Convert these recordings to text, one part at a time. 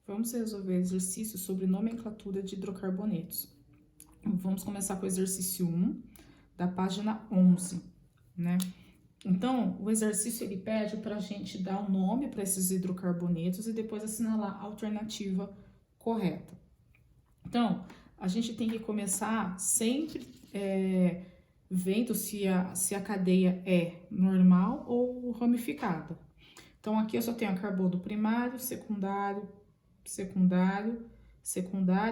Vamos resolver exercício sobre nomenclatura de hidrocarbonetos. Vamos começar com o exercício 1, da página 11, né? Então, o exercício ele pede para a gente dar um nome para esses hidrocarbonetos e depois assinalar a alternativa correta. Então, a gente tem que começar sempre vendo se a cadeia é normal ou ramificada. Então, aqui eu só tenho carbono primário, secundário, secundário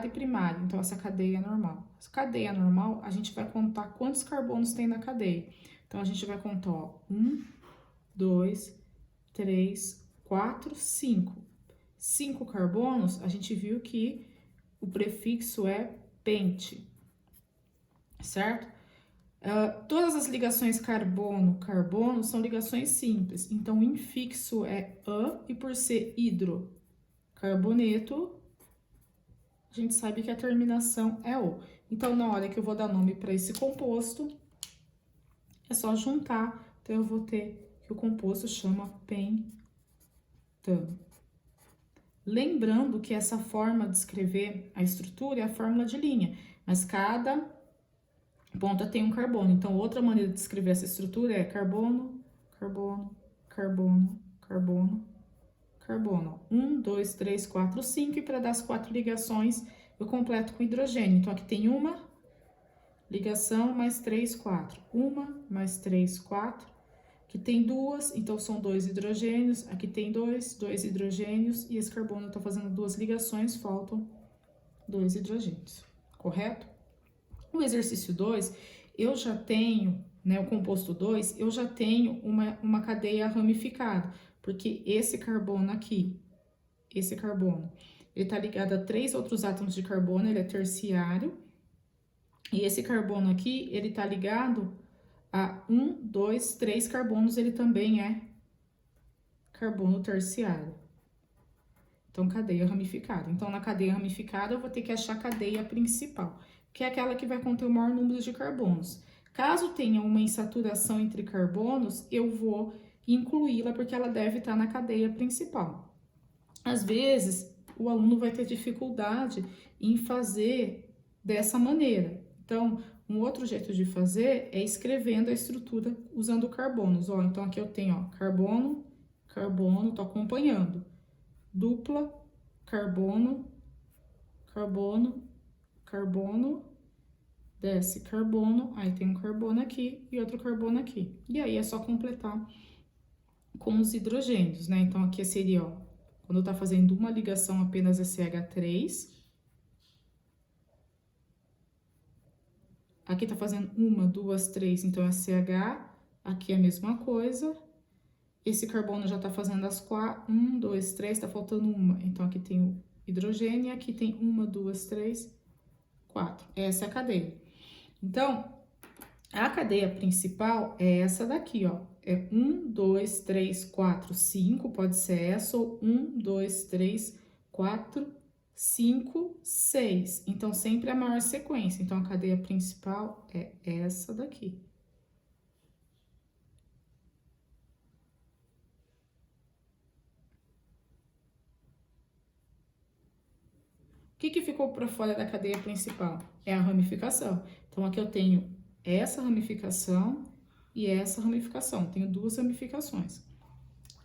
e primário. Então, essa cadeia é normal. Essa cadeia normal, a gente vai contar quantos carbonos tem na cadeia. Então, a gente vai contar, ó, 1, 2, 3, 4, 5. 5 carbonos, a gente viu que o prefixo é pente, certo? Todas as ligações carbono-carbono são ligações simples. Então, o infixo é -a e por ser hidrocarboneto, a gente sabe que a terminação é O. Então, na hora que eu vou dar nome para esse composto, é só juntar. Então, eu vou ter que o composto chama pentano. Lembrando que essa forma de escrever a estrutura é a fórmula de linha, mas cada ponta tem um carbono. Então, outra maneira de escrever essa estrutura é carbono, carbono, carbono, carbono, carbono. 1, 2, 3, 4, 5. E para dar as 4 ligações, eu completo com hidrogênio. Então, aqui tem uma ligação, mais 3, 4. Uma, mais 3, 4. Aqui tem duas, então são 2 hidrogênios. Aqui tem 2 hidrogênios. E esse carbono está fazendo 2 ligações, faltam 2 hidrogênios, correto? O exercício 2, eu já tenho, né, o composto 2, eu já tenho uma cadeia ramificada, porque esse carbono aqui, esse carbono, ele tá ligado a 3 outros átomos de carbono, ele é terciário, e esse carbono aqui, ele tá ligado a 1, 2, 3 carbonos, ele também é carbono terciário. Então, cadeia ramificada. Então, na cadeia ramificada, eu vou ter que achar a cadeia principal, que é aquela que vai conter o maior número de carbonos. Caso tenha uma insaturação entre carbonos, eu vou incluí-la porque ela deve estar na cadeia principal. Às vezes, o aluno vai ter dificuldade em fazer dessa maneira. Então, um outro jeito de fazer é escrevendo a estrutura usando carbonos. Ó, então, aqui eu tenho, ó, carbono, carbono, tô acompanhando. Dupla, carbono, carbono, carbono, desce carbono, aí tem um carbono aqui e outro carbono aqui. E aí é só completar com os hidrogênios, né? Então, aqui seria, ó, quando tá fazendo uma ligação apenas é CH3. Aqui tá fazendo 1, 2, 3, então é CH. Aqui é a mesma coisa. Esse carbono já tá fazendo as 4, 1, 2, 3, tá faltando uma. Então, aqui tem o hidrogênio e aqui tem 1, 2, 3, 4. Essa é a cadeia. Então, a cadeia principal é essa daqui, ó. É 1, 2, 3, 4, 5, pode ser essa, ou 1, 2, 3, 4, 5, 6. Então, sempre a maior sequência. Então, a cadeia principal é essa daqui. O que ficou para fora da cadeia principal? É a ramificação. Então, aqui eu tenho essa ramificação e essa ramificação. Tenho 2 ramificações.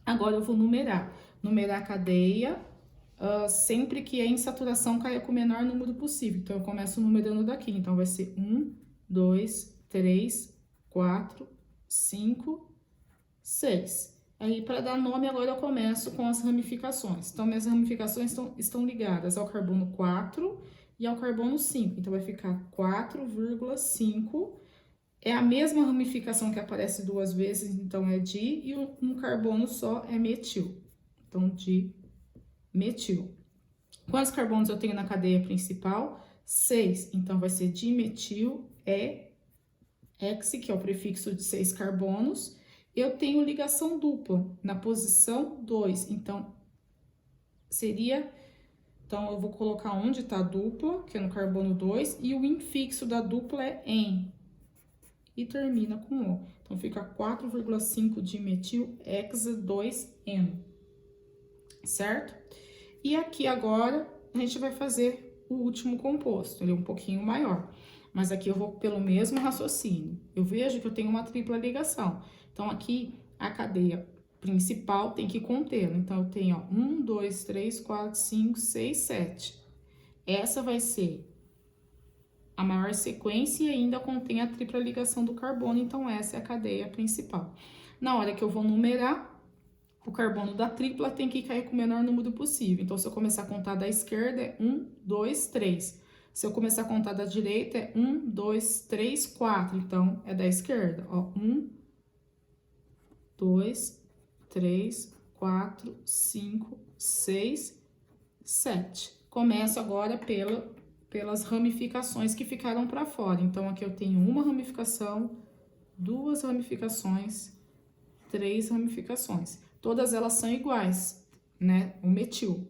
Agora, eu vou numerar. Numerar a cadeia sempre que a insaturação caia com o menor número possível. Então, eu começo numerando daqui. Então, vai ser 1, 2, 3, 4, 5, 6. Aí, para dar nome, agora eu começo com as ramificações. Então, minhas ramificações estão ligadas ao carbono 4 e ao carbono 5. Então, vai ficar 4,5. É a mesma ramificação que aparece 2 vezes, então é di, e um carbono só é metil. Então, dimetil. Quantos carbonos eu tenho na cadeia principal? 6. Então, vai ser dimetil, hex, que é o prefixo de 6 carbonos. Eu tenho ligação dupla na posição 2, então, seria... Então, eu vou colocar onde está a dupla, que é no carbono 2, e o infixo da dupla é em, e termina com O. Então, fica 4,5 dimetil hexa 2N, certo? E aqui agora a gente vai fazer o último composto, ele é um pouquinho maior. Mas aqui eu vou pelo mesmo raciocínio. Eu vejo que eu tenho uma tripla ligação. Então, aqui a cadeia principal tem que contê-la. Então, eu tenho, ó, 1, 2, 3, 4, 5, 6, 7. Essa vai ser a maior sequência e ainda contém a tripla ligação do carbono. Então, essa é a cadeia principal. Na hora que eu vou numerar, o carbono da tripla tem que cair com o menor número possível. Então, se eu começar a contar da esquerda, é 1, 2, 3. Se eu começar a contar da direita, é 1, 2, 3, 4. Então, é da esquerda. Ó, 1, 2, 3, 4, 5, 6, 7. Começo agora pelas ramificações que ficaram para fora. Então, aqui eu tenho uma ramificação, duas ramificações, três ramificações. Todas elas são iguais, né? O metil.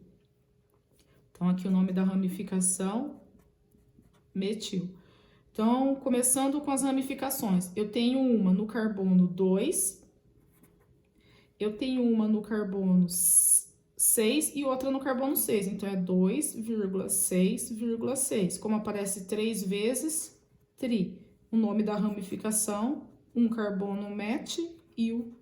Então, aqui o nome da ramificação, metil. Então, começando com as ramificações. Eu tenho uma no carbono 2, eu tenho uma no carbono 6 e outra no carbono 6. Então, é 2,6,6. Como aparece 3 vezes, tri. O nome da ramificação, um carbono met e o...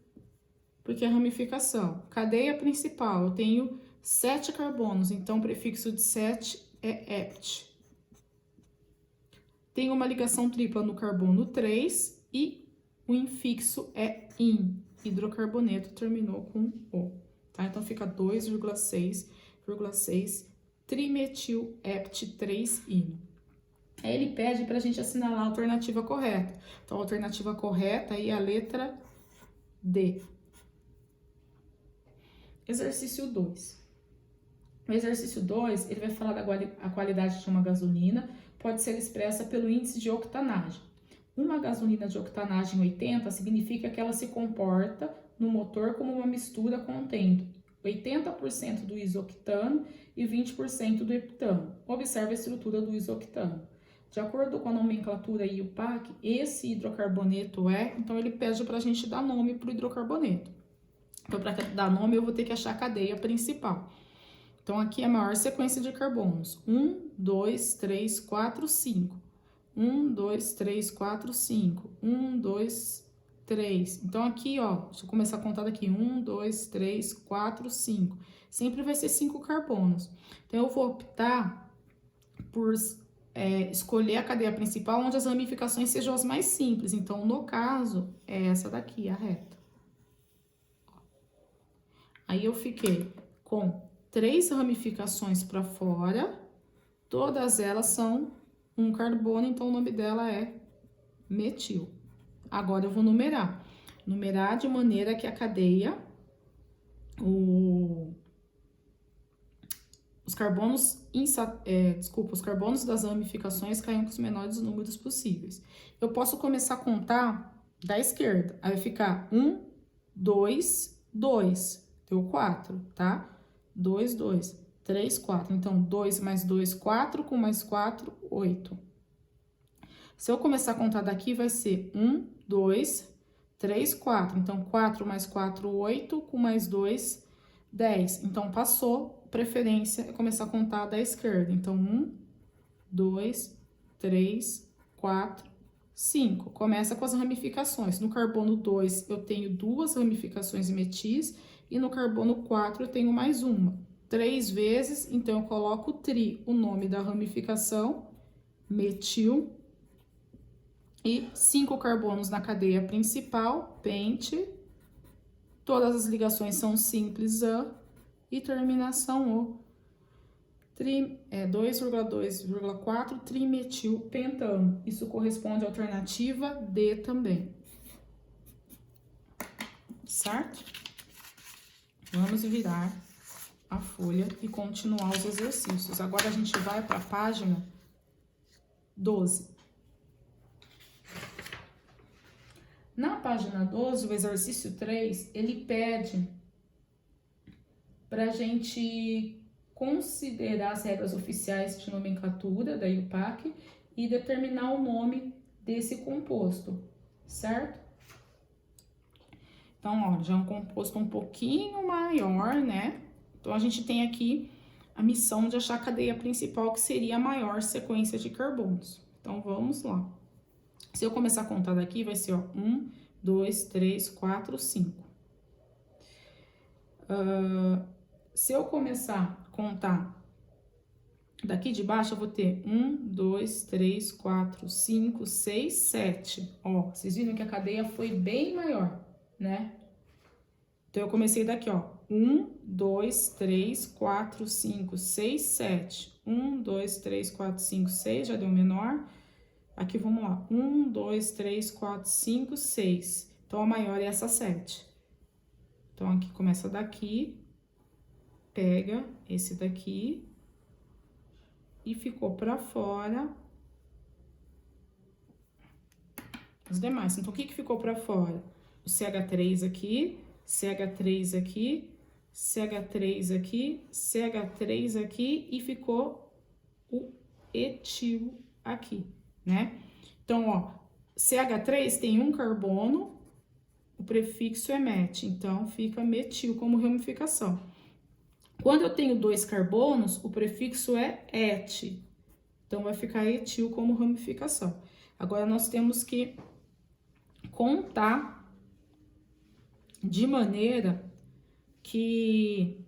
Porque é ramificação. Cadeia principal, eu tenho 7 carbonos, então o prefixo de 7 é ept. Tem uma ligação tripla no carbono 3 e o infixo é in. Hidrocarboneto terminou com O. Tá? Então, fica 2,6,6 trimetil ept 3-ino. Aí ele pede para a gente assinalar a alternativa correta. Então, a alternativa correta aí é a letra D. Exercício 2. O exercício 2, ele vai falar da qualidade de uma gasolina, pode ser expressa pelo índice de octanagem. Uma gasolina de octanagem 80 significa que ela se comporta no motor como uma mistura contendo 80% do isoctano e 20% do heptano. Observe a estrutura do isoctano. De acordo com a nomenclatura IUPAC, esse hidrocarboneto então ele pede para a gente dar nome para o hidrocarboneto. Então, para dar nome, eu vou ter que achar a cadeia principal. Então, aqui é a maior sequência de carbonos. 1, 2, 3, 4, 5. 1, 2, 3, 4, 5. 1, 2, 3. Então, aqui, ó, deixa eu começar a contar daqui. 1, 2, 3, 4, 5. Sempre vai ser 5 carbonos. Então, eu vou optar por escolher a cadeia principal onde as ramificações sejam as mais simples. Então, no caso, é essa daqui, a reta. Aí eu fiquei com 3 ramificações para fora, todas elas são um carbono, então o nome dela é metil. Agora eu vou numerar. Numerar de maneira que a cadeia, os carbonos das ramificações caiam com os menores números possíveis. Eu posso começar a contar da esquerda, aí vai ficar 1, 2, 2. Deu 4, tá? 2, 2, 3, 4. Então, 2 mais 2, 4, com mais 4, 8. Se eu começar a contar daqui, vai ser 1, 2, 3, 4. Então, 4 mais 4, 8, com mais 2, 10. Então, passou, preferência é começar a contar da esquerda. Então, 1, 2, 3, 4, 5. Começa com as ramificações. No carbono 2, eu tenho 2 ramificações metis. E no carbono 4 eu tenho mais uma. 3 vezes, então eu coloco tri, o nome da ramificação, metil. E 5 carbonos na cadeia principal, pente. Todas as ligações são simples, e terminação O. 2,2,4 trimetil pentano. Isso corresponde à alternativa D também. Certo? Vamos virar a folha e continuar os exercícios. Agora, a gente vai para a página 12. Na página 12, o exercício 3, ele pede para a gente considerar as regras oficiais de nomenclatura da IUPAC e determinar o nome desse composto, certo? Então, ó, já é um composto um pouquinho maior, né? Então, a gente tem aqui a missão de achar a cadeia principal, que seria a maior sequência de carbonos. Então, vamos lá. Se eu começar a contar daqui, vai ser, ó, 1, 2, 3, 4, 5. Se eu começar a contar daqui de baixo, eu vou ter 1, 2, 3, 4, 5, 6, 7. Ó, vocês viram que a cadeia foi bem maior, né? Então, eu comecei daqui, ó. 1, 2, 3, 4, 5, 6, 7. 1, 2, 3, 4, 5, 6, já deu menor. Aqui, vamos lá. 1, 2, 3, 4, 5, 6. Então, a maior é essa 7. Então, aqui começa daqui, pega esse daqui e ficou pra fora os demais. Então, o que que ficou pra fora? O CH3 aqui, CH3 aqui, CH3 aqui, CH3 aqui e ficou o etil aqui, né? Então, ó, CH3 tem um carbono, o prefixo é met, então fica metil como ramificação. Quando eu tenho 2 carbonos, o prefixo é et, então vai ficar etil como ramificação. Agora, nós temos que contar de maneira que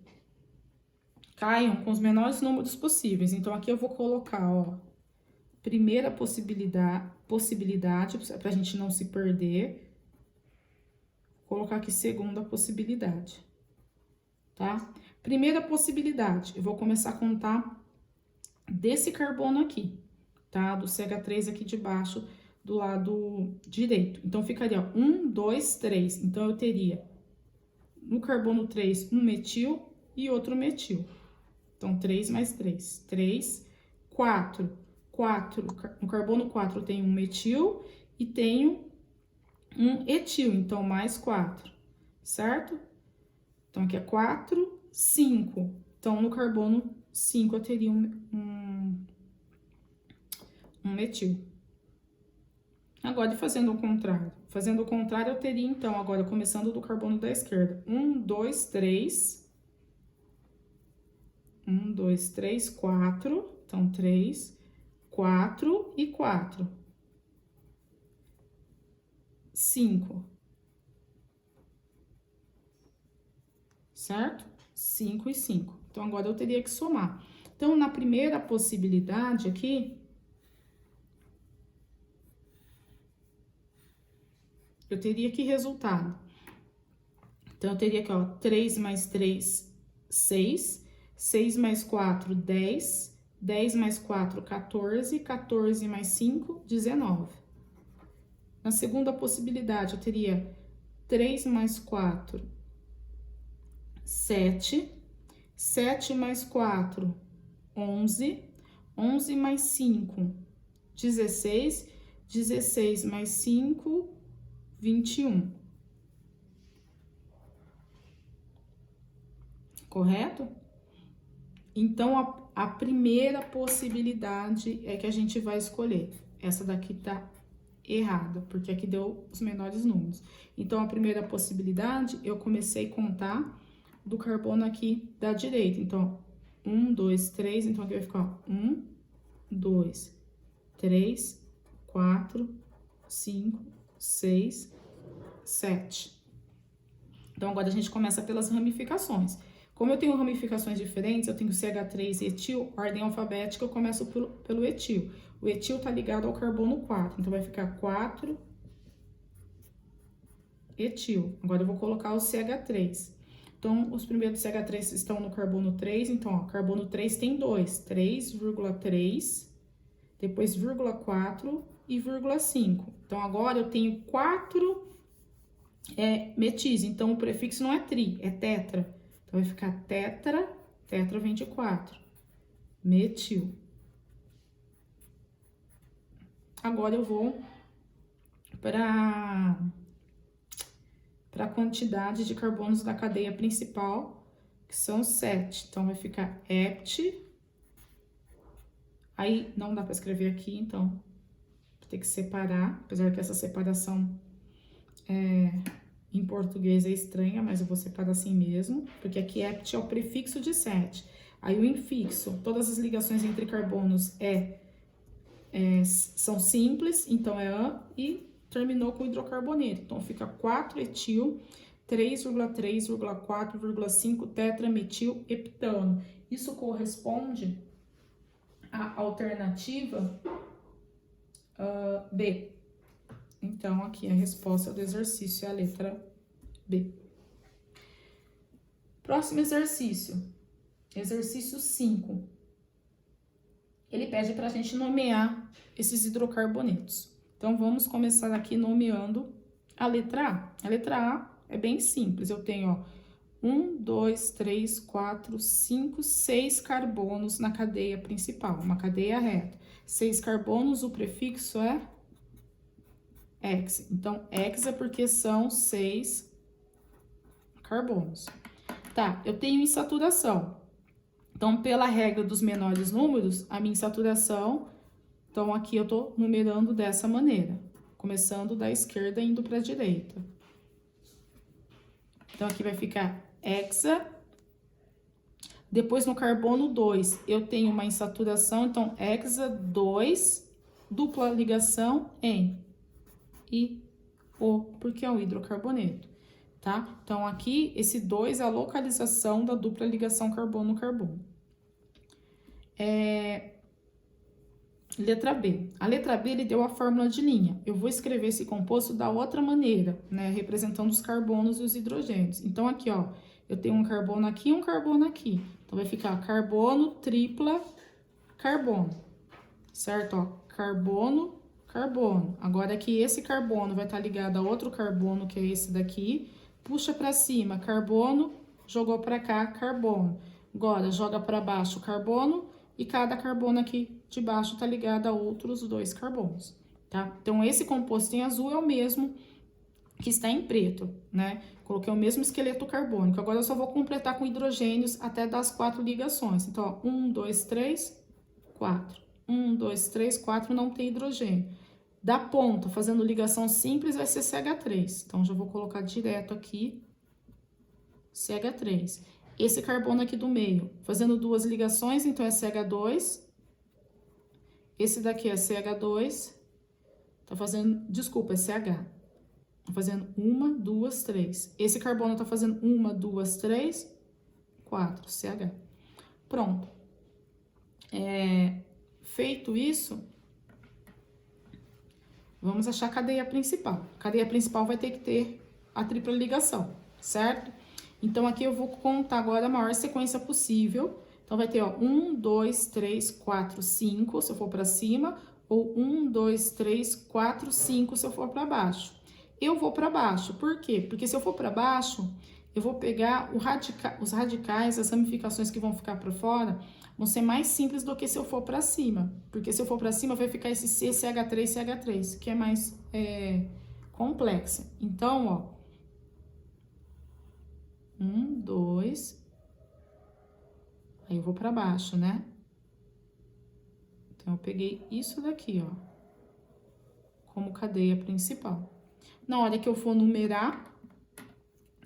caiam com os menores números possíveis. Então, aqui eu vou colocar, ó, primeira possibilidade, para a gente não se perder. Vou colocar aqui segunda possibilidade, tá? Primeira possibilidade, eu vou começar a contar desse carbono aqui, tá? Do CH3 aqui de baixo, do lado direito. Então, ficaria, ó, 1, 2, 3. Então, eu teria no carbono 3, um metil e outro metil. Então, 3 mais 3. 3, 4. 4. No carbono 4 eu tenho um metil e tenho um etil. Então, mais 4. Certo? Então, aqui é 4, 5. Então, no carbono 5 eu teria um metil. Agora, fazendo o contrário. Fazendo o contrário, eu teria, então, agora, começando do carbono da esquerda. 1, 2, 3. 1, 2, 3, 4. Então, 3, 4 e 4. 5. Certo? 5 e 5. Então, agora eu teria que somar. Então, na primeira possibilidade aqui, eu teria que resultado. Então, eu teria aqui, ó, 3 mais 3, 6. 6 mais 4, 10. 10 mais 4, 14. 14 mais 5, 19. Na segunda possibilidade, eu teria 3 mais 4, 7. 7 mais 4, 11. 11 mais 5, 16. 16 mais 5, 21. Correto? Então, a primeira possibilidade é que a gente vai escolher. Essa daqui tá errada, porque aqui deu os menores números. Então, a primeira possibilidade, eu comecei a contar do carbono aqui da direita. Então, 1, 2, 3. Então, aqui vai ficar 1, 2, 3, 4, 5, 6, 7. Então, agora a gente começa pelas ramificações. Como eu tenho ramificações diferentes, eu tenho CH3 e etil, ordem alfabética, eu começo pelo etil. O etil tá ligado ao carbono 4, então vai ficar 4 etil. Agora eu vou colocar o CH3. Então, os primeiros CH3 estão no carbono 3, então, ó, carbono 3 tem 2, 3,3, depois vírgula 4 e vírgula 5. Então, agora eu tenho 4 metis, então o prefixo não é tri, é tetra. Então, vai ficar tetra, tetra vem de 4, metil. Agora, eu vou para a quantidade de carbonos da cadeia principal, que são 7. Então, vai ficar hept. Aí, não dá para escrever aqui, então, vou ter que separar, apesar que essa separação em português é estranha, mas eu vou separar assim mesmo, porque aqui hept é o prefixo de 7. Aí o infixo, todas as ligações entre carbonos são simples, então é an, e terminou com hidrocarboneto. Então fica 4-etil, 3,3,4,5 tetrametil heptano. Isso corresponde à alternativa B. Então, aqui a resposta do exercício é a letra B. Próximo exercício. Exercício 5. Ele pede para a gente nomear esses hidrocarbonetos. Então, vamos começar aqui nomeando a letra A. A letra A é bem simples. Eu tenho, ó, 1, 2, 3, 4, 5, 6 carbonos na cadeia principal, uma cadeia reta. 6 carbonos, o prefixo é hexa. Então, hexa porque são 6 carbonos. Tá, eu tenho insaturação. Então, pela regra dos menores números, a minha insaturação, então aqui eu tô numerando dessa maneira, começando da esquerda indo para a direita. Então, aqui vai ficar hexa. Depois, no carbono 2, eu tenho uma insaturação, então, hexa 2, dupla ligação em e O, porque é o hidrocarboneto, tá? Então, aqui, esse 2 é a localização da dupla ligação carbono-carbono. Letra B. A letra B, ele deu a fórmula de linha. Eu vou escrever esse composto da outra maneira, né? Representando os carbonos e os hidrogênios. Então, aqui, ó, eu tenho um carbono aqui e um carbono aqui. Então, vai ficar carbono, tripla, carbono. Certo? Ó, carbono, carbono. Agora aqui esse carbono vai estar ligado a outro carbono, que é esse daqui. Puxa para cima, carbono, jogou para cá, carbono. Agora joga para baixo carbono e cada carbono aqui de baixo está ligado a outros 2 carbonos, tá? Então esse composto em azul é o mesmo que está em preto, né? Coloquei o mesmo esqueleto carbônico. Agora eu só vou completar com hidrogênios até das 4 ligações. Então, ó, 1, 2, 3, 4. 1, 2, 3, 4 não tem hidrogênio. Da ponta, fazendo ligação simples, vai ser CH3. Então, já vou colocar direto aqui, CH3. Esse carbono aqui do meio, fazendo 2 ligações, então é CH2. Esse daqui é CH2. Tá fazendo, desculpa, é CH. Tá fazendo 1, 2, 3. Esse carbono tá fazendo 1, 2, 3, 4, CH. Pronto. Feito isso, vamos achar a cadeia principal. A cadeia principal vai ter que ter a tripla ligação, certo? Então, aqui eu vou contar agora a maior sequência possível. Então, vai ter, ó, 1, 2, 3, 4, 5, se eu for para cima, ou 1, 2, 3, 4, 5, se eu for para baixo. Eu vou para baixo, por quê? Porque se eu for para baixo, eu vou pegar os radicais, as ramificações que vão ficar para fora, vão ser mais simples do que se eu for para cima. Porque se eu for para cima, vai ficar esse CCH3, CH3, que é mais complexa. Então, ó, 1, 2, aí eu vou para baixo, né? Então, eu peguei isso daqui, ó, como cadeia principal. Na hora que eu for numerar,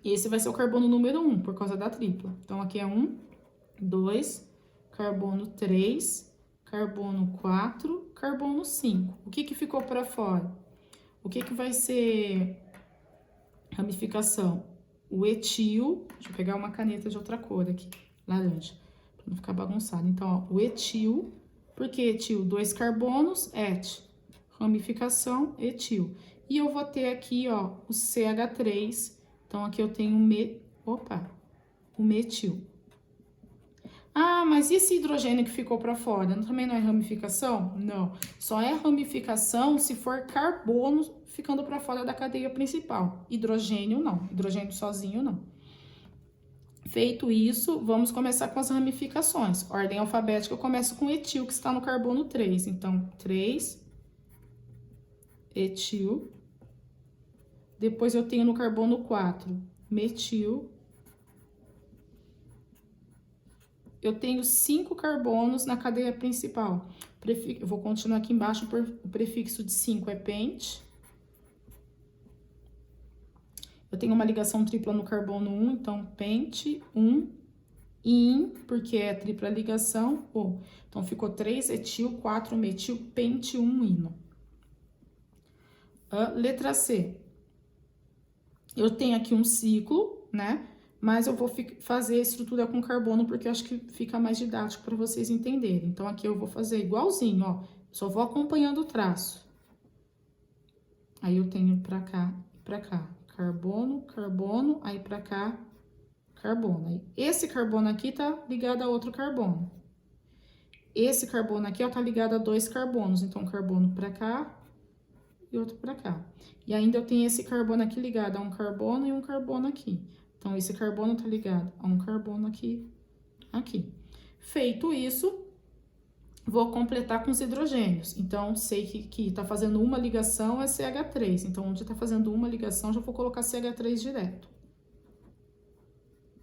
esse vai ser o carbono número 1, por causa da tripla. Então, aqui é 1, 2, carbono 3, carbono 4, carbono 5. O que que ficou para fora? O que que vai ser ramificação? O etil, deixa eu pegar uma caneta de outra cor aqui, laranja, para não ficar bagunçado. Então, ó, o etil, por que etil? 2 carbonos, et, ramificação, etil. E eu vou ter aqui, ó, o CH3, então aqui eu tenho o metil. Ah, mas e esse hidrogênio que ficou para fora? Também não é ramificação? Não, só é ramificação se for carbono ficando para fora da cadeia principal. Hidrogênio não, hidrogênio sozinho não. Feito isso, vamos começar com as ramificações. Ordem alfabética, eu começo com etil, que está no carbono 3. Então, 3, etil. Depois eu tenho no carbono 4, metil. Eu tenho 5 carbonos na cadeia principal. Eu vou continuar aqui embaixo, o prefixo de 5 é pente. Eu tenho uma ligação tripla no carbono 1, então pente 1. in, porque é tripla ligação, O. Então, ficou 3-etil, 4-metil, pente, 1-ino. Letra C. Eu tenho aqui um ciclo, né? Mas eu vou fazer a estrutura com carbono, porque eu acho que fica mais didático para vocês entenderem. Então, aqui eu vou fazer igualzinho, ó. Só vou acompanhando o traço. Aí, eu tenho pra cá e pra cá. Carbono, carbono, aí pra cá, carbono. Aí, esse carbono aqui tá ligado a outro carbono. Esse carbono aqui, ó, tá ligado a 2 carbonos. Então, carbono pra cá e outro pra cá. E ainda eu tenho esse carbono aqui ligado a um carbono e um carbono aqui. Então, esse carbono tá ligado a um carbono aqui, aqui. Feito isso, vou completar com os hidrogênios. Então, sei que tá fazendo uma ligação é CH3. Então, onde tá fazendo uma ligação, já vou colocar CH3 direto.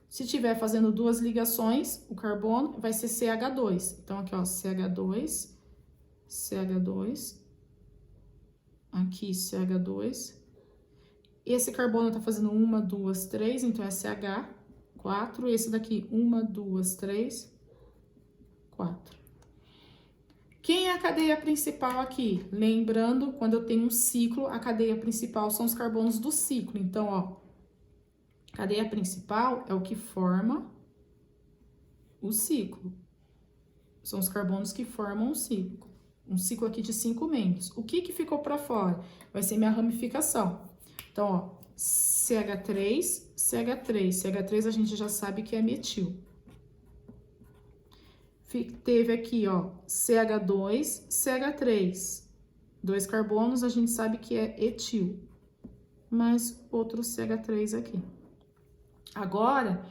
Se tiver fazendo 2 ligações, o carbono vai ser CH2. Então, aqui, ó, CH2, CH2, aqui CH2. Esse carbono tá fazendo 1, 2, 3, então é CH4. Esse daqui, 1, 2, 3, 4. Quem é a cadeia principal aqui? Lembrando, quando eu tenho um ciclo, a cadeia principal são os carbonos do ciclo. Então, ó, cadeia principal é o que forma o ciclo. São os carbonos que formam o ciclo. Um ciclo aqui de 5 membros. O que ficou para fora? Vai ser minha ramificação. Então, ó, CH3, CH3. CH3 a gente já sabe que é metil. Teve aqui, ó, CH2, CH3. 2 carbonos a gente sabe que é etil. Mais outro CH3 aqui. Agora,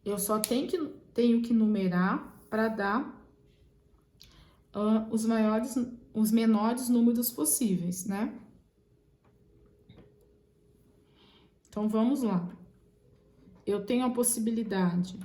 eu só tenho que numerar para dar os menores números possíveis, né? Então, vamos lá. Eu tenho a possibilidade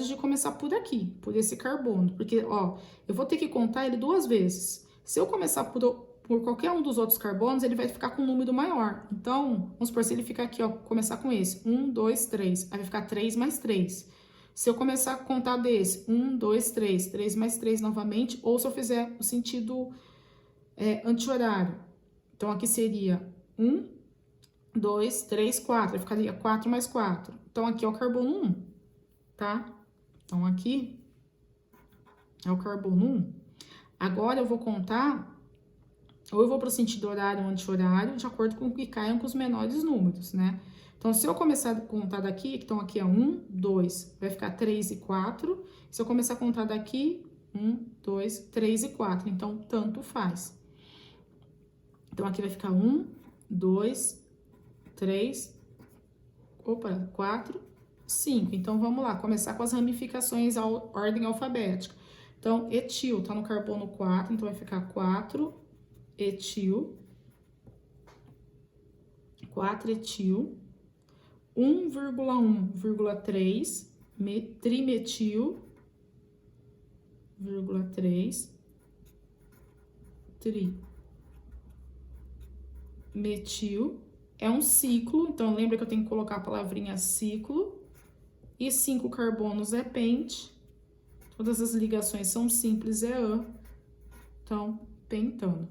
de começar por aqui, por esse carbono. Porque, ó, eu vou ter que contar ele 2 vezes. Se eu começar por qualquer um dos outros carbonos, ele vai ficar com um número maior. Então, vamos supor, se ele ficar aqui, ó, começar com esse. 1, 2, 3. Aí vai ficar 3 mais 3. Se eu começar a contar desse, 1, 2, 3. 3 mais 3 novamente. Ou se eu fizer o sentido anti-horário. Então, aqui seria 1, 2, 3, 4. Aí ficaria 4 mais 4. Então, aqui é o carbono 1, tá? Então, aqui é o carbono 1. Agora, eu vou contar, ou eu vou para o sentido horário ou anti-horário, de acordo com o que caiam com os menores números, né? Então, se eu começar a contar daqui, então aqui é 1, 2, vai ficar 3 e 4. Se eu começar a contar daqui, 1, 2, 3 e 4. Então, tanto faz. Então, aqui vai ficar 1, 2, 3, 4, 5. Então, vamos lá, começar com as ramificações à ordem alfabética. Então, etil tá no carbono 4, então vai ficar 4 etil, 4 etil, 1,1,3 trimetil, 3 trimetil. É um ciclo, então lembra que eu tenho que colocar a palavrinha ciclo. E 5 carbonos é pente. Todas as ligações são simples, é an. Então, pentano.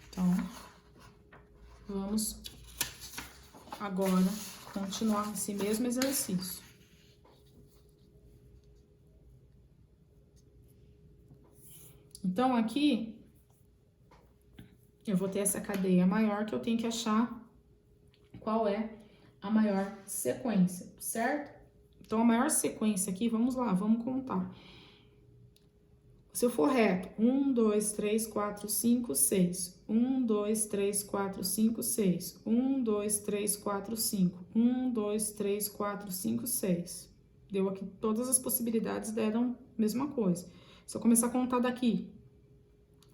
Então, vamos agora continuar esse mesmo exercício. Então, aqui, eu vou ter essa cadeia maior que eu tenho que achar qual é a maior sequência, certo? Então, a maior sequência aqui, vamos lá, vamos contar. Se eu for reto, 1, 2, 3, 4, 5, 6. 1, 2, 3, 4, 5, 6. 1, 2, 3, 4, 5. 1, 2, 3, 4, 5, 6. Deu aqui, todas as possibilidades deram a mesma coisa. Se eu começar a contar daqui,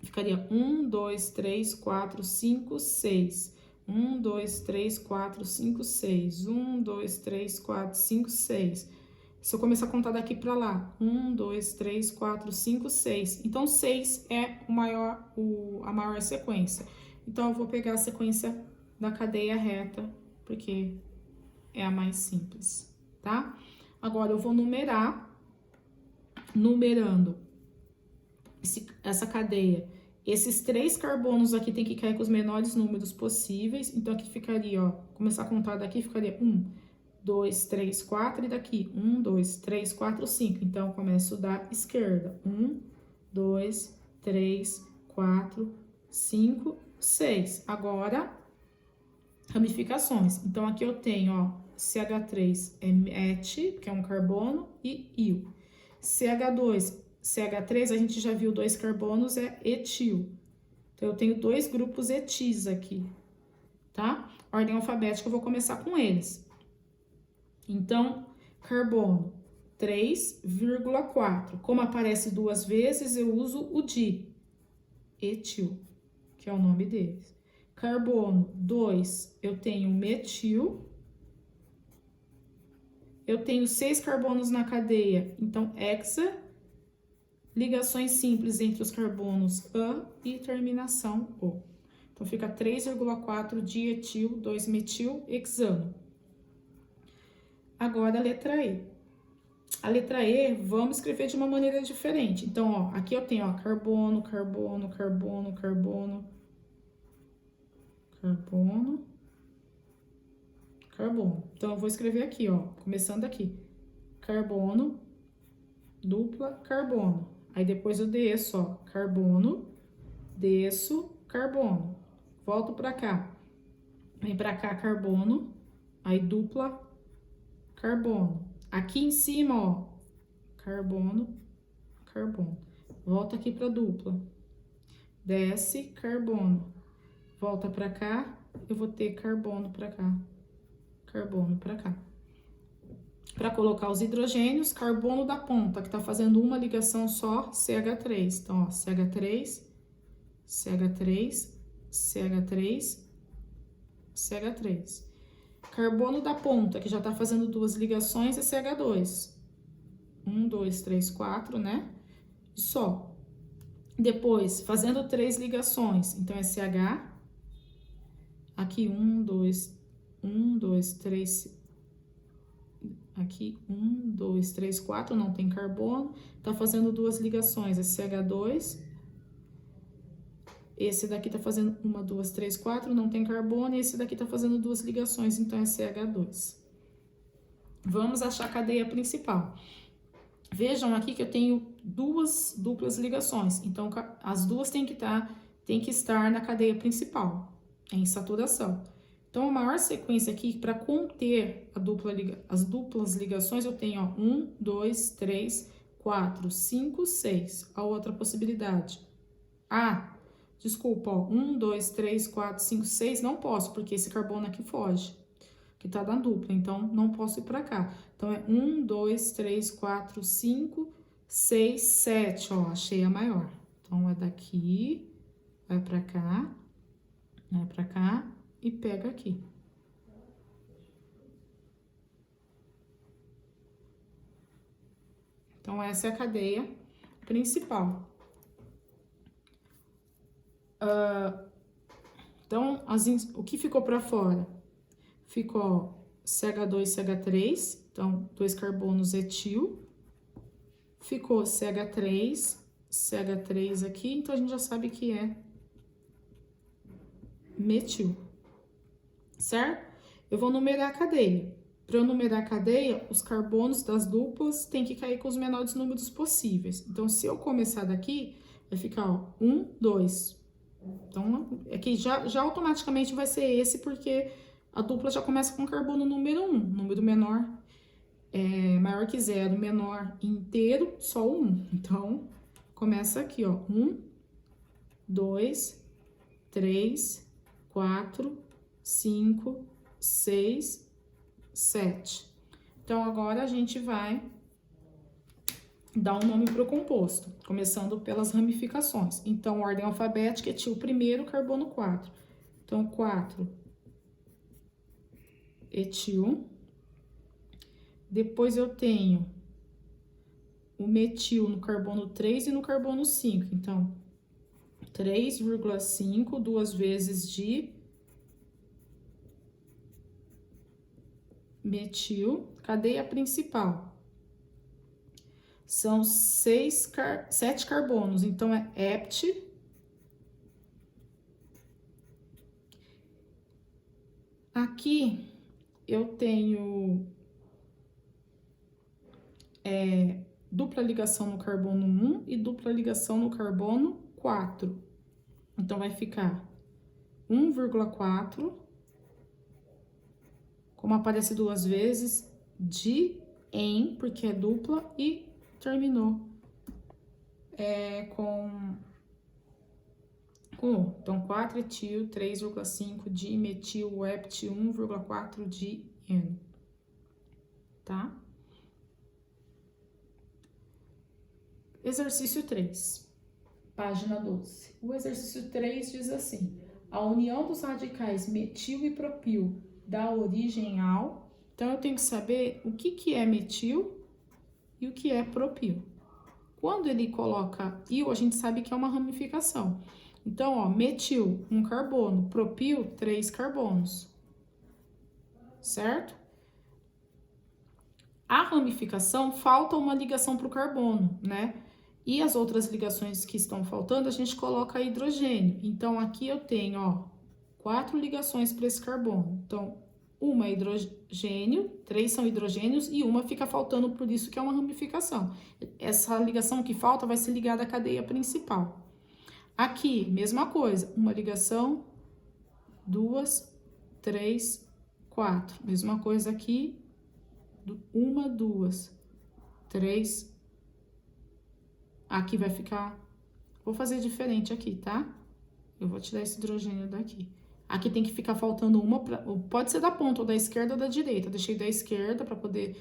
ficaria 1, 2, 3, 4, 5, 6. 1, 2, 3, 4, 5, 6. 1, 2, 3, 4, 5, 6. Se eu começar a contar daqui para lá, 1, 2, 3, 4, 5, 6. Então, 6 é a maior sequência. Então, eu vou pegar a sequência da cadeia reta, porque é a mais simples, tá? Agora, eu vou numerando essa cadeia. Esses 3 carbonos aqui tem que cair com os menores números possíveis. Então, aqui ficaria, ó, começar a contar daqui, ficaria 1, 2, 3, 4, e daqui 1, 2, 3, 4, 5. Então, eu começo da esquerda. 1, 2, 3, 4, 5, 6. Agora, ramificações. Então, aqui eu tenho, ó, CH3 é met, que é um carbono, e IL. CH3, a gente já viu 2 carbonos, é etil. Então, eu tenho 2 grupos etis aqui, tá? Ordem alfabética, eu vou começar com eles. Então, carbono 3,4. Como aparece 2 vezes, eu uso o di, etil, que é o nome deles. Carbono 2, eu tenho metil. Eu tenho 6 carbonos na cadeia, então hexa. Ligações simples entre os carbonos A e terminação O. Então, fica 3,4 dietil, 2-metil, hexano. Agora, a letra E. A letra E, vamos escrever de uma maneira diferente. Então, ó, aqui eu tenho, ó, carbono, carbono, carbono, carbono, carbono, carbono. Então, eu vou escrever aqui, ó, começando aqui. Carbono, dupla, carbono. Aí, depois eu desço, ó, carbono, desço, carbono. Volto pra cá. Vem pra cá, carbono, aí dupla, carbono. Aqui em cima, ó, carbono, carbono. Volta aqui pra dupla. Desce, carbono. Volta pra cá, eu vou ter carbono pra cá, carbono pra cá. Para colocar os hidrogênios, carbono da ponta, que tá fazendo uma ligação só, CH3. Então, ó, CH3, CH3, CH3, CH3. Carbono da ponta, que já tá fazendo 2 ligações, é CH2. 1, 2, 3, 4, né? Só. Depois, fazendo 3 ligações, então é CH. Aqui, 1, 2, 3, aqui, 1, 2, 3, 4, não tem carbono. Tá fazendo 2 ligações, é CH2. Esse daqui tá fazendo 1, 2, 3, 4, não tem carbono. E esse daqui tá fazendo 2 ligações, então é CH2. Vamos achar a cadeia principal. Vejam aqui que eu tenho 2 duplas ligações. Então, as duas têm que estar na cadeia principal, em saturação. Então, a maior sequência aqui, para conter as duplas ligações, eu tenho, ó, 1, 2, 3, 4, 5, 6. A outra possibilidade. Desculpa, ó, 1, 2, 3, 4, 5, 6, não posso, porque esse carbono aqui foge, que tá na dupla, então não posso ir pra cá. Então, é 1, 2, 3, 4, 5, 6, 7, ó, achei a maior. Então, é daqui, vai pra cá e pega aqui. Então, essa é a cadeia principal. Então, o que ficou para fora? Ficou CH2, CH3, então, 2 carbonos etil. Ficou CH3, CH3 aqui, então a gente já sabe que é metil, certo? Eu vou numerar a cadeia. Para eu numerar a cadeia, os carbonos das duplas têm que cair com os menores números possíveis. Então, se eu começar daqui, vai ficar, ó, 1, 2. Então, aqui já automaticamente vai ser esse, porque a dupla já começa com carbono número 1. Número menor, maior que 0, menor inteiro, só 1. Então, começa aqui, ó, 1, 2, 3, 4, 5, 6, 7. Então, agora a gente vai dar um nome para o composto, começando pelas ramificações. Então, ordem alfabética, etil primeiro, carbono 4. Então, 4, etil. Depois eu tenho o metil no carbono 3 e no carbono 5. Então, 3,5, 2 vezes de metil, cadeia principal. São 7 carbonos, então é hept. Aqui eu tenho dupla ligação no carbono 1 e dupla ligação no carbono 4. Então, vai ficar 1,4, como aparece duas vezes, di-en, porque é dupla, e terminou com O. Então, 4-etil, 3,5 dimetil, hept, 1,4 di-en, tá? Exercício 3, página 12. O exercício 3 diz assim: a união dos radicais metil e propil dá origem ao... Então, eu tenho que saber o que é metil e o que é propil. Quando ele coloca il, a gente sabe que é uma ramificação. Então, ó, metil, 1 carbono, propil, 3 carbonos, certo? A ramificação, falta uma ligação para o carbono, né? E as outras ligações que estão faltando, a gente coloca hidrogênio. Então, aqui eu tenho, ó, 4 ligações para esse carbono. Então, uma é hidrogênio, 3 são hidrogênios e uma fica faltando, por isso que é uma ramificação. Essa ligação que falta vai ser ligada à cadeia principal. Aqui, mesma coisa, uma ligação, 2, 3, 4. Mesma coisa aqui, 1, 2, 3. Aqui vai ficar... Vou fazer diferente aqui, tá? Eu vou tirar esse hidrogênio daqui. Aqui tem que ficar faltando uma, pode ser da ponta, ou da esquerda ou da direita. Deixei da esquerda para poder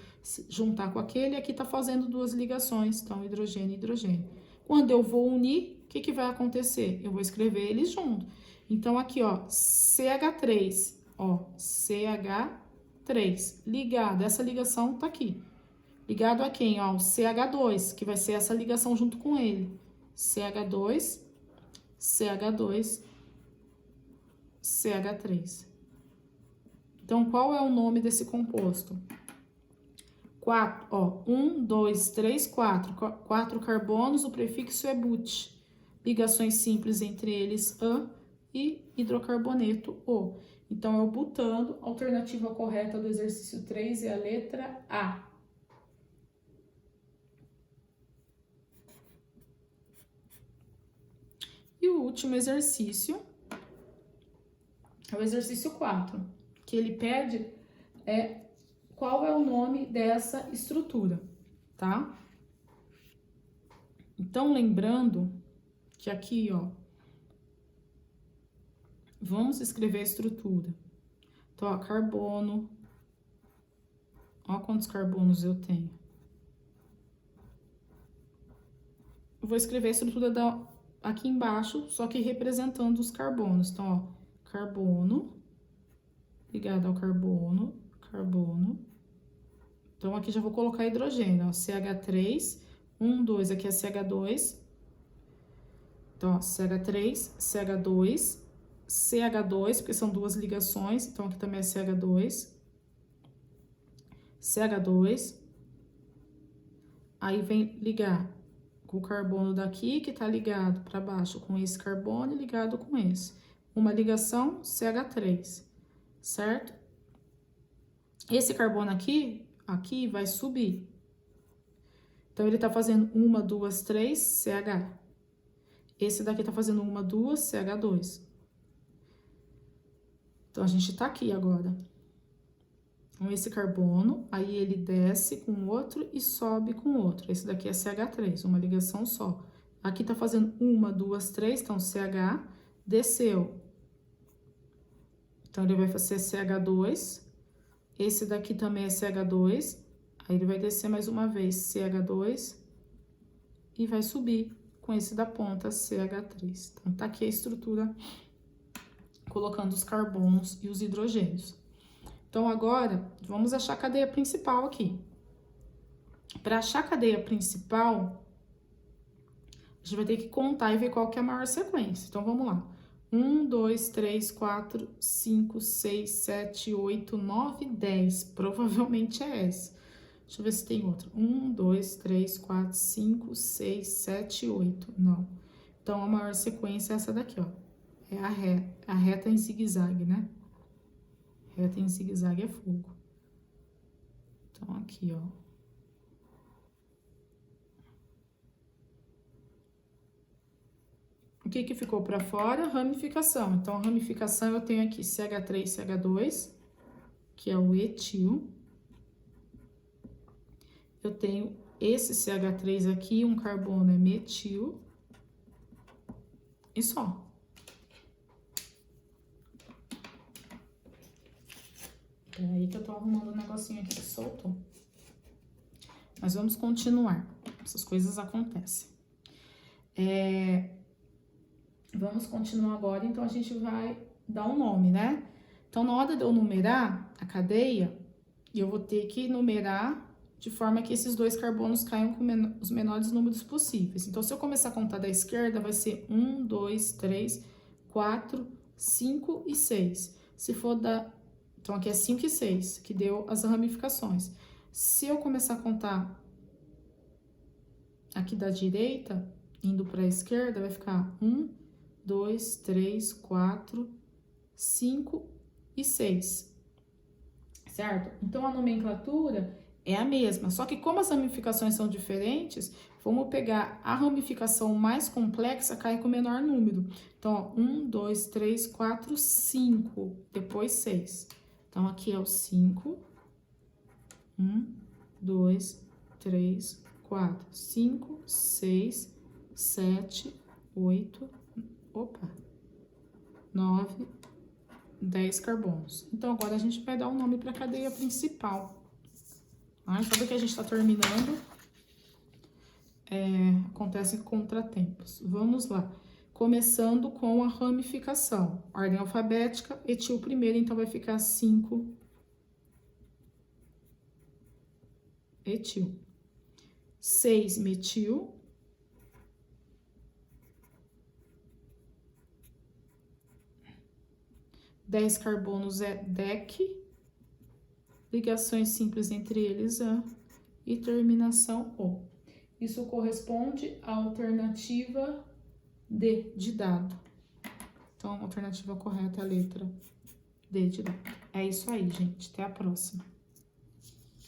juntar com aquele. E aqui tá fazendo duas ligações, então hidrogênio e hidrogênio. Quando eu vou unir, o que vai acontecer? Eu vou escrever eles junto. Então, aqui, ó, CH3, ó, CH3, ligado, essa ligação tá aqui. Ligado a quem? Ó, o CH2, que vai ser essa ligação junto com ele. CH2, CH2, CH3. Então, qual é o nome desse composto? 4, ó, 1, 2, 3, 4. 4 carbonos, o prefixo é but. Ligações simples entre eles, an, e hidrocarboneto, o. Então, é o butano. A alternativa correta do exercício 3 é a letra A. E o último exercício é o exercício 4, que ele pede qual é o nome dessa estrutura, tá? Então, lembrando que aqui, ó, vamos escrever a estrutura. Então, ó, carbono, ó quantos carbonos eu tenho. Eu vou escrever a estrutura aqui embaixo, só que representando os carbonos. Então, ó, carbono, ligado ao carbono, carbono. Então, aqui já vou colocar hidrogênio, ó, CH3, 1, 2, aqui é CH2. Então, ó, CH3, CH2, CH2, porque são duas ligações, então aqui também é CH2, CH2, aí vem ligar com o carbono daqui, que tá ligado para baixo com esse carbono e ligado com esse. Uma ligação, CH3, certo? Esse carbono aqui vai subir. Então, ele tá fazendo 1, 2, 3, CH. Esse daqui tá fazendo 1, 2, CH2. Então, a gente tá aqui agora. Com esse carbono, aí ele desce com o outro e sobe com o outro. Esse daqui é CH3, uma ligação só. Aqui tá fazendo 1, 2, 3, então CH, desceu. Então, ele vai fazer CH2. Esse daqui também é CH2. Aí, ele vai descer mais uma vez, CH2. E vai subir com esse da ponta, CH3. Então, tá aqui a estrutura, colocando os carbonos e os hidrogênios. Então, agora, vamos achar a cadeia principal aqui. Para achar a cadeia principal, a gente vai ter que contar e ver qual que é a maior sequência. Então, vamos lá. 1, 2, 3, 4, 5, 6, 7, 8, 9, 10. Provavelmente é essa. Deixa eu ver se tem outra. 1, 2, 3, 4, 5, 6, 7, 8. Não. Então, a maior sequência é essa daqui, ó. É a reta em zigue-zague, né? Reta em zigue-zague é fogo. Então, aqui, ó. O que que ficou para fora? Ramificação. Então, a ramificação eu tenho aqui CH3, CH2, que é o etil. Eu tenho esse CH3 aqui, um carbono é metil. E só. É aí que eu tô arrumando um negocinho aqui que soltou. Mas vamos continuar. Essas coisas acontecem. Vamos continuar agora, então a gente vai dar um nome, né? Então, na hora de eu numerar a cadeia, eu vou ter que numerar de forma que esses dois carbonos caiam com os menores números possíveis. Então, se eu começar a contar da esquerda, vai ser 1, 2, 3, 4, 5 e 6. Se for da... Então, aqui é 5 e 6, que deu as ramificações. Se eu começar a contar aqui da direita, indo para a esquerda, vai ficar 1, 2, 3, 4, 5 e 6, certo? Então, a nomenclatura é a mesma, só que como as ramificações são diferentes, vamos pegar a ramificação mais complexa, cai com o menor número. Então, ó, 1, 2, 3, 4, 5, depois 6. Então, aqui é o 5, 1, 2, 3, 4, 5, 6, 7, 8, 9, 10 carbonos. Então, agora a gente vai dar um nome para a cadeia principal. Sabe que a gente está terminando? Acontecem contratempos. Vamos lá. Começando com a ramificação. Ordem alfabética, etil primeiro, então vai ficar 5 etil. 6 metil. 10 carbonos é DEC, ligações simples entre eles e terminação O. Isso corresponde à alternativa D de dado. Então, a alternativa correta é a letra D de dado. É isso aí, gente. Até a próxima.